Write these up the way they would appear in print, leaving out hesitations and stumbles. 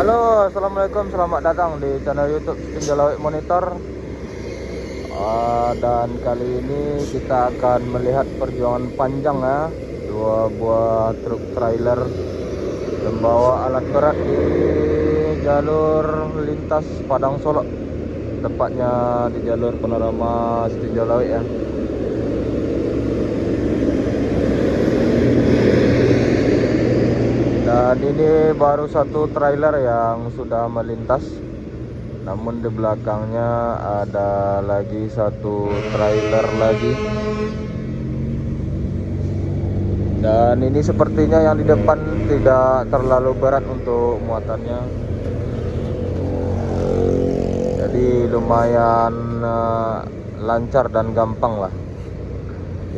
Halo, assalamualaikum, selamat datang di channel YouTube Tinjau Lawik Monitor. Dan kali ini kita akan melihat perjuangan panjang ya, dua buah truk trailer membawa alat berat di jalur lintas Padang Solok, tepatnya di jalur panorama Tinjau Lawik ya. Dan ini baru satu trailer yang sudah melintas, namun di belakangnya ada lagi satu trailer lagi. Dan ini sepertinya yang di depan tidak terlalu berat untuk muatannya, jadi lumayan lancar dan gampang lah.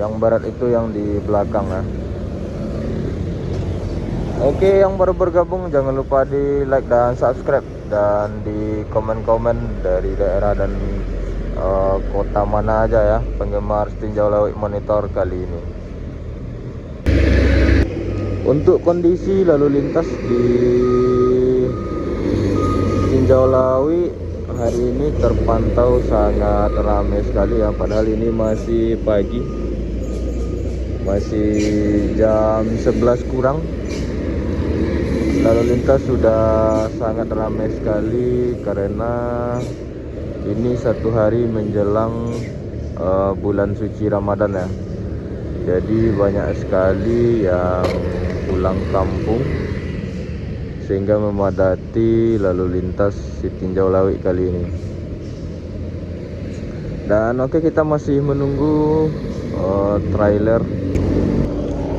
Yang berat itu yang di belakang ya. Oke, yang baru bergabung jangan lupa di like dan subscribe, dan di komen-komen dari daerah dan kota mana aja ya penggemar Tinjau Lawik Monitor kali ini. Untuk kondisi lalu lintas di Tinjau Lawik hari ini terpantau sangat ramai sekali ya, padahal ini masih pagi, masih jam 11 kurang. Lalu lintas sudah sangat ramai sekali karena ini satu hari menjelang bulan suci Ramadan ya. Jadi banyak sekali yang pulang kampung sehingga memadati lalu lintas di Tinjau Lawik kali ini. Dan oke, kita masih menunggu trailer.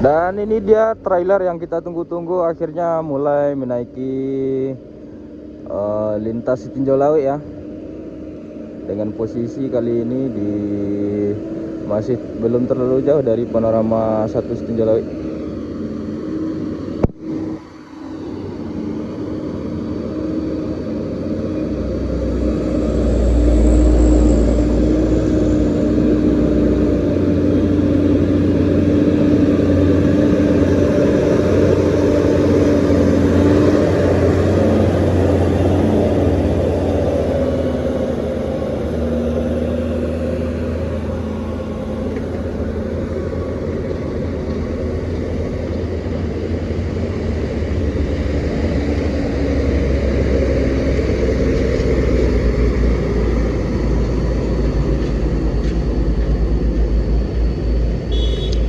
Dan ini dia trailer yang kita tunggu-tunggu akhirnya mulai menaiki lintas Tinjau Lawik ya. Dengan posisi kali ini masih belum terlalu jauh dari panorama 1 Tinjau Lawik.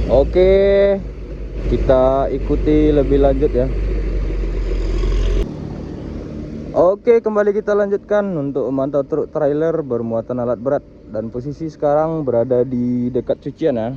Oke, kita ikuti lebih lanjut ya. Oke, kembali kita lanjutkan untuk memantau truk trailer bermuatan alat berat. Dan posisi sekarang berada di dekat cucian ya.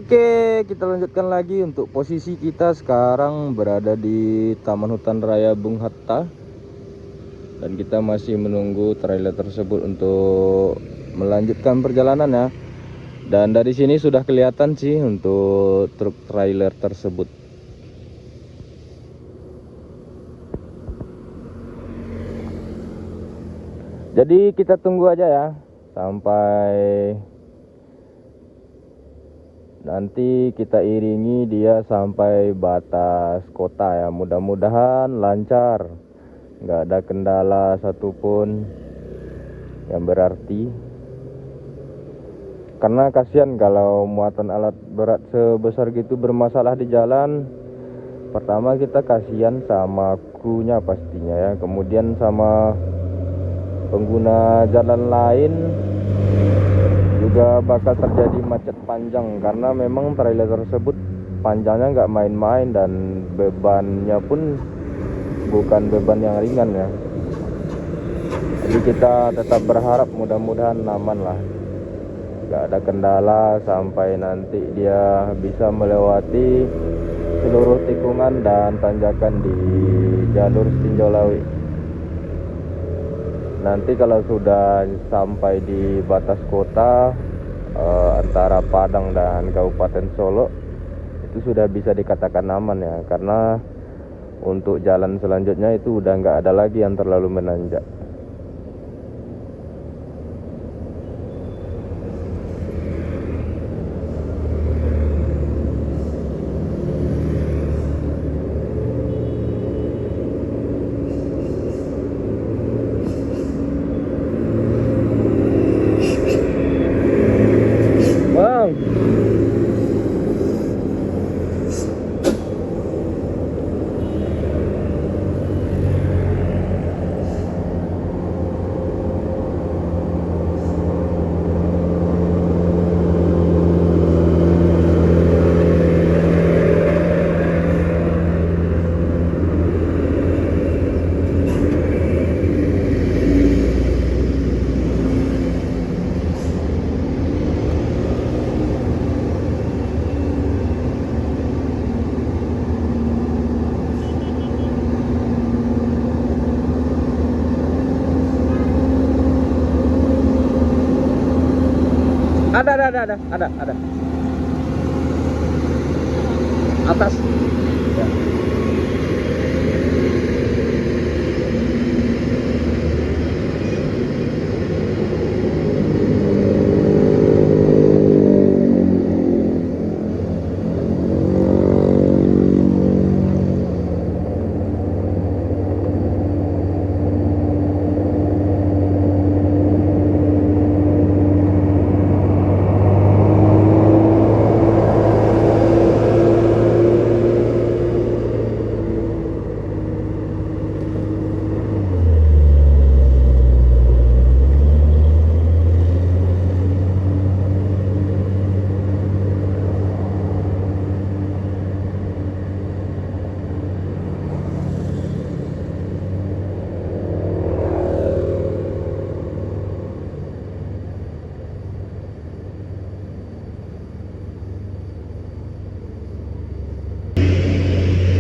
Oke, kita lanjutkan lagi. Untuk posisi kita sekarang berada di Taman Hutan Raya Bung Hatta, dan kita masih menunggu trailer tersebut untuk melanjutkan perjalanan ya. Dan dari sini sudah kelihatan sih untuk truk trailer tersebut. Jadi kita tunggu aja ya sampai nanti kita iringi dia sampai batas kota ya. Mudah-mudahan lancar, nggak ada kendala satupun yang berarti. Karena kasihan kalau muatan alat berat sebesar gitu bermasalah di jalan. Pertama kita kasihan sama krunya pastinya ya, kemudian sama pengguna jalan lain juga bakal terjadi macet panjang, karena memang trailer tersebut panjangnya nggak main-main dan bebannya pun bukan beban yang ringan ya. Jadi kita tetap berharap mudah-mudahan aman lah, nggak ada kendala sampai nanti dia bisa melewati seluruh tikungan dan tanjakan di jalur Tinjau Lawi. Nanti kalau sudah sampai di batas kota antara Padang dan Kabupaten Solo, itu sudah bisa dikatakan aman ya, karena untuk jalan selanjutnya itu udah nggak ada lagi yang terlalu menanjak. Bang, ada. Atas. Ya.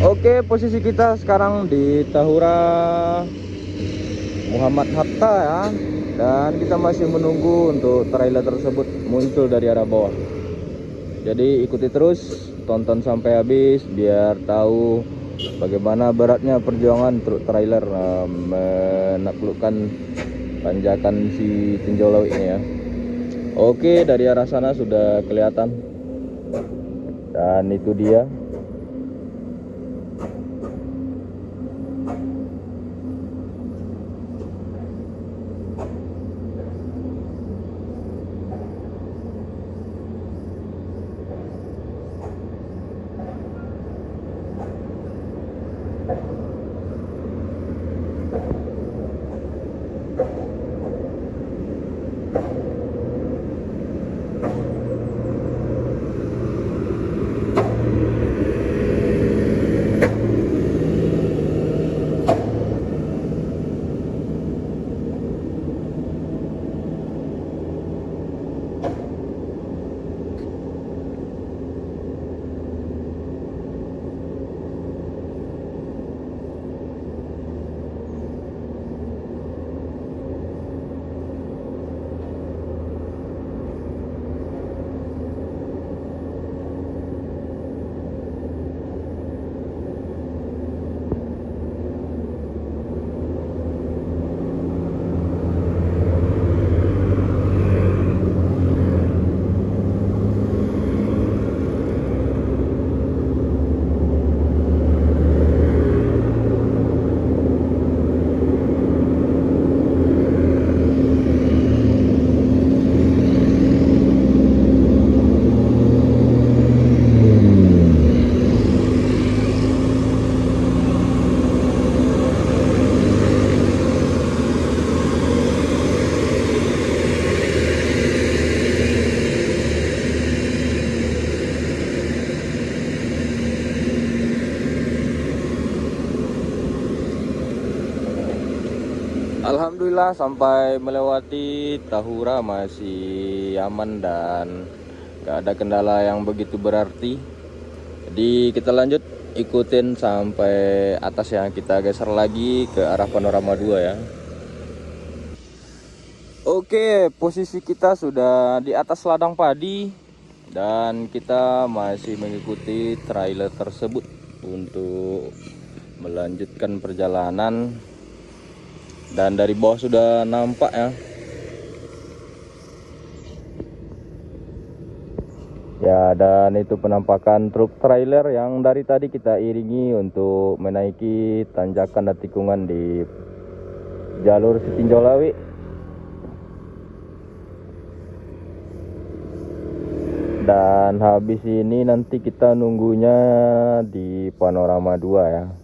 Oke, posisi kita sekarang di Tahura Muhammad Hatta ya, dan kita masih menunggu untuk trailer tersebut muncul dari arah bawah. Jadi ikuti terus, tonton sampai habis biar tahu bagaimana beratnya perjuangan truk trailer menaklukkan tanjakan si Tinjau Lawi ini ya. Oke, dari arah sana sudah kelihatan, dan itu dia. Alhamdulillah sampai melewati Tahura masih aman dan gak ada kendala yang begitu berarti. Jadi kita lanjut ikutin sampai atas ya, kita geser lagi ke arah Panorama 2 ya. Oke, posisi kita sudah di atas ladang padi dan kita masih mengikuti trailer tersebut untuk melanjutkan perjalanan. Dan dari bawah sudah nampak ya. Ya, dan itu penampakan truk trailer yang dari tadi kita iringi untuk menaiki tanjakan dan tikungan di jalur Sitinjolawi. Dan habis ini nanti kita nunggunya di Panorama 2 ya.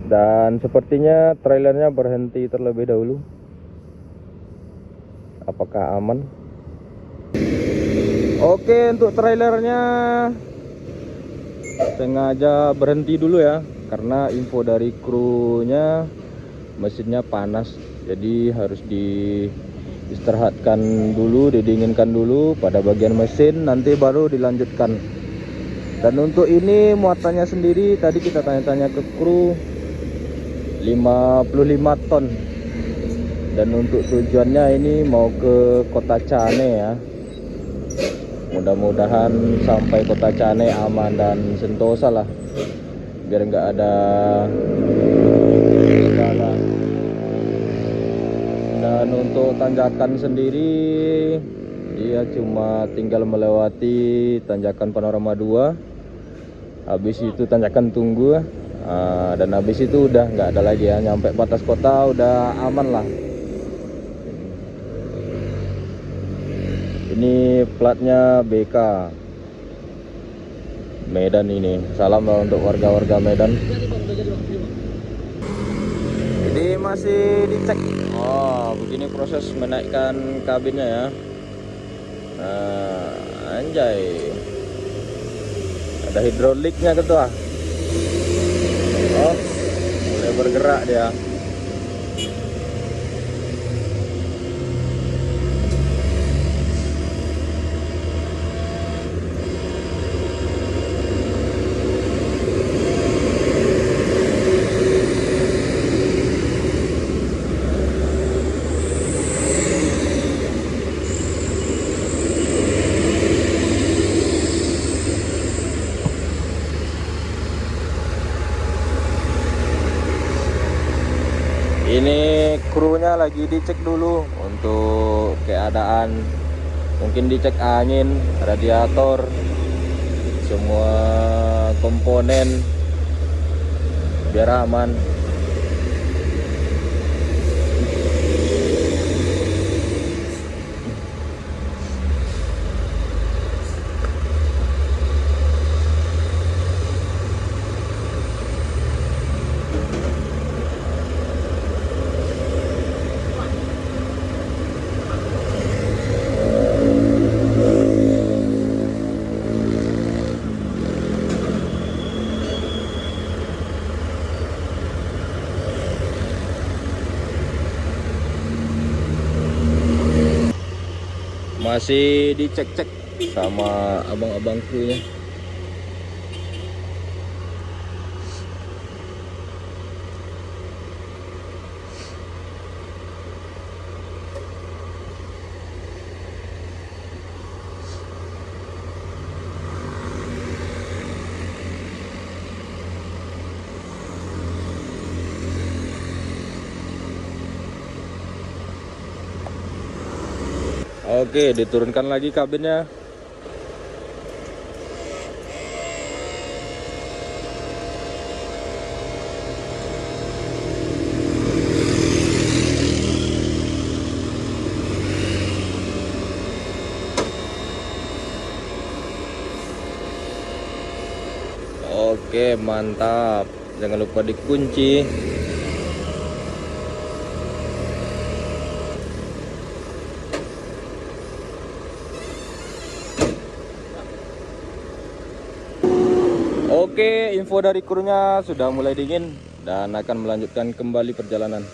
Dan sepertinya trailernya berhenti terlebih dahulu. Apakah aman? Oke, untuk trailernya sengaja berhenti dulu ya, karena info dari krunya mesinnya panas. Jadi harus diistirahatkan dulu, didinginkan dulu pada bagian mesin, nanti baru dilanjutkan. Dan untuk ini muatannya sendiri tadi kita tanya-tanya ke kru 55 ton. Dan untuk tujuannya ini mau ke Kota Cane ya. Mudah-mudahan sampai Kota Cane aman dan sentosa lah, biar nggak ada kendala. Dan untuk tanjakan sendiri dia cuma tinggal melewati tanjakan Panorama 2, habis itu tanjakan Tunggu. Dan habis itu udah nggak ada lagi ya, nyampe batas kota udah aman lah. Ini platnya BK Medan ini. Salam lah untuk warga-warga Medan. Jadi masih dicek. Oh, begini proses menaikkan kabinnya ya. Nah, anjay. Ada hidroliknya ketua. Oh, mulai bergerak dia. Ini krunya lagi dicek dulu untuk keadaan, mungkin dicek angin, radiator, semua komponen biar aman. Masih dicek-cek sama abang-abang krunya. Oke, diturunkan lagi kabinnya. Oke, mantap. Jangan lupa dikunci. Oke, info dari krunya sudah mulai dingin dan akan melanjutkan kembali perjalanan.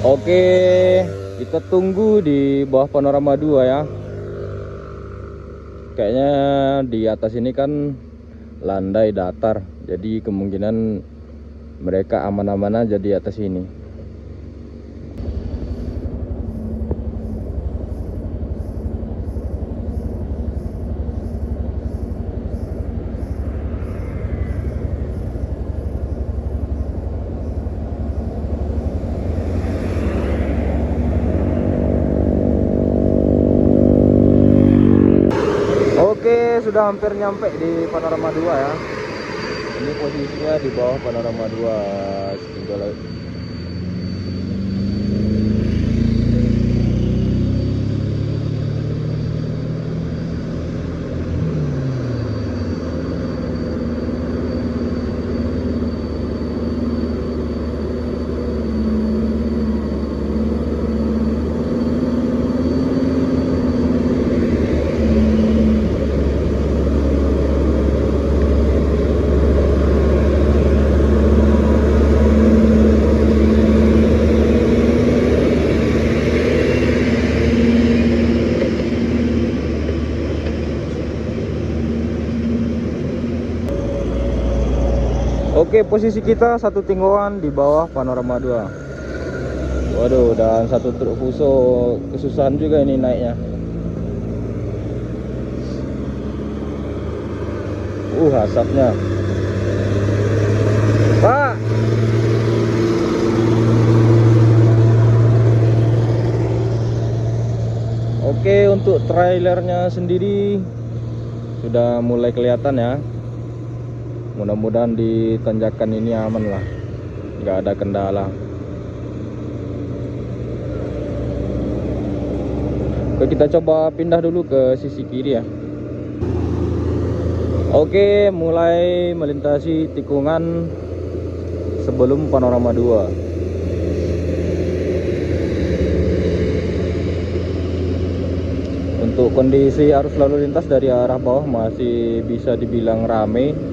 Oke, kita tunggu di bawah panorama 2 ya. Kayaknya di atas ini kan landai datar, jadi kemungkinan mereka aman-aman aja di atas ini. Oke, sudah hampir nyampe di panorama 2 ya. Ini posisinya di bawah panorama 2 setinggal laut. Oke, posisi kita satu tinggoan di bawah panorama 2. Waduh, dan satu truk fuso kesusahan juga ini naiknya. Asapnya. Pak. Oke, untuk trailernya sendiri sudah mulai kelihatan ya. Mudah-mudahan di tanjakan ini aman lah, nggak ada kendala. Oke, kita coba pindah dulu ke sisi kiri ya. Oke, mulai melintasi tikungan sebelum panorama 2. Untuk kondisi arus lalu lintas dari arah bawah masih bisa dibilang rame.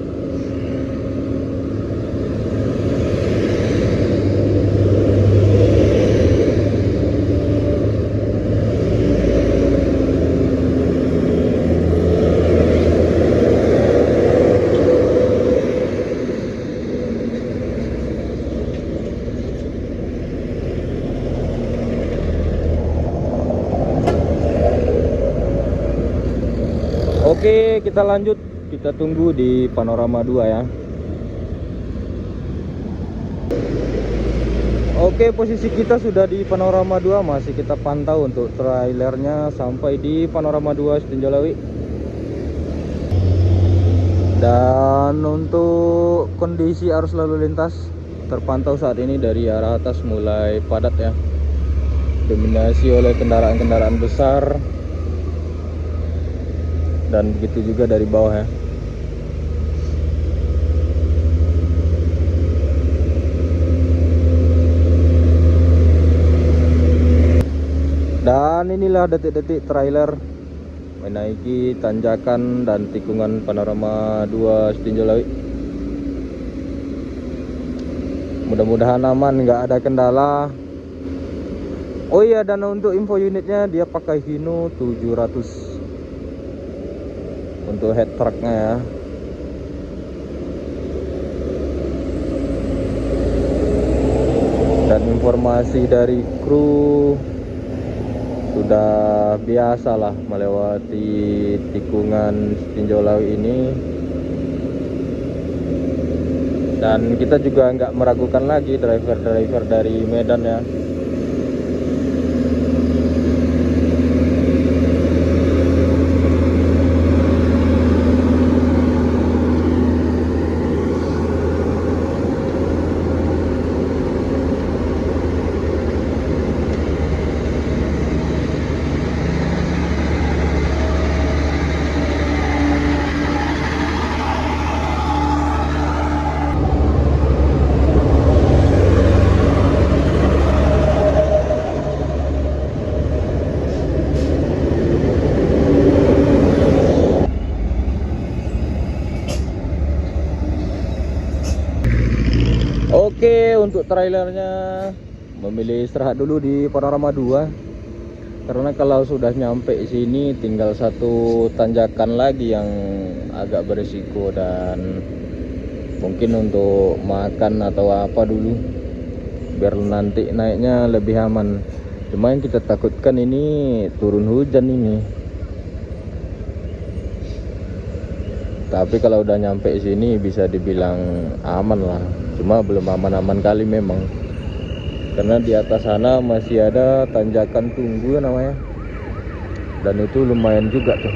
Oke, kita lanjut, kita tunggu di panorama 2 ya. Oke, posisi kita sudah di panorama 2, masih kita pantau untuk trailernya sampai di panorama 2 setinjau Lawi. Dan untuk kondisi arus lalu lintas terpantau saat ini dari arah atas mulai padat ya, dominasi oleh kendaraan-kendaraan besar. dan begitu juga dari bawah ya. Dan inilah detik-detik trailer menaiki tanjakan dan tikungan panorama 2 Setinjau Lawi. Mudah-mudahan aman, nggak ada kendala. Oh iya, dan untuk info unitnya dia pakai Hino 700 untuk head trucknya ya. Dan informasi dari kru sudah biasalah melewati tikungan Setinjau Lawi ini, dan kita juga nggak meragukan lagi driver-driver dari Medan ya. Oke, untuk trailernya memilih istirahat dulu di panorama 2 karena kalau sudah nyampe sini tinggal satu tanjakan lagi yang agak berisiko, dan mungkin untuk makan atau apa dulu biar nanti naiknya lebih aman. Cuma yang kita takutkan ini turun hujan ini. Tapi kalau udah nyampe sini bisa dibilang aman lah. Cuma belum aman-aman kali memang. Karena di atas sana masih ada tanjakan tunggu namanya. Dan itu lumayan juga tuh.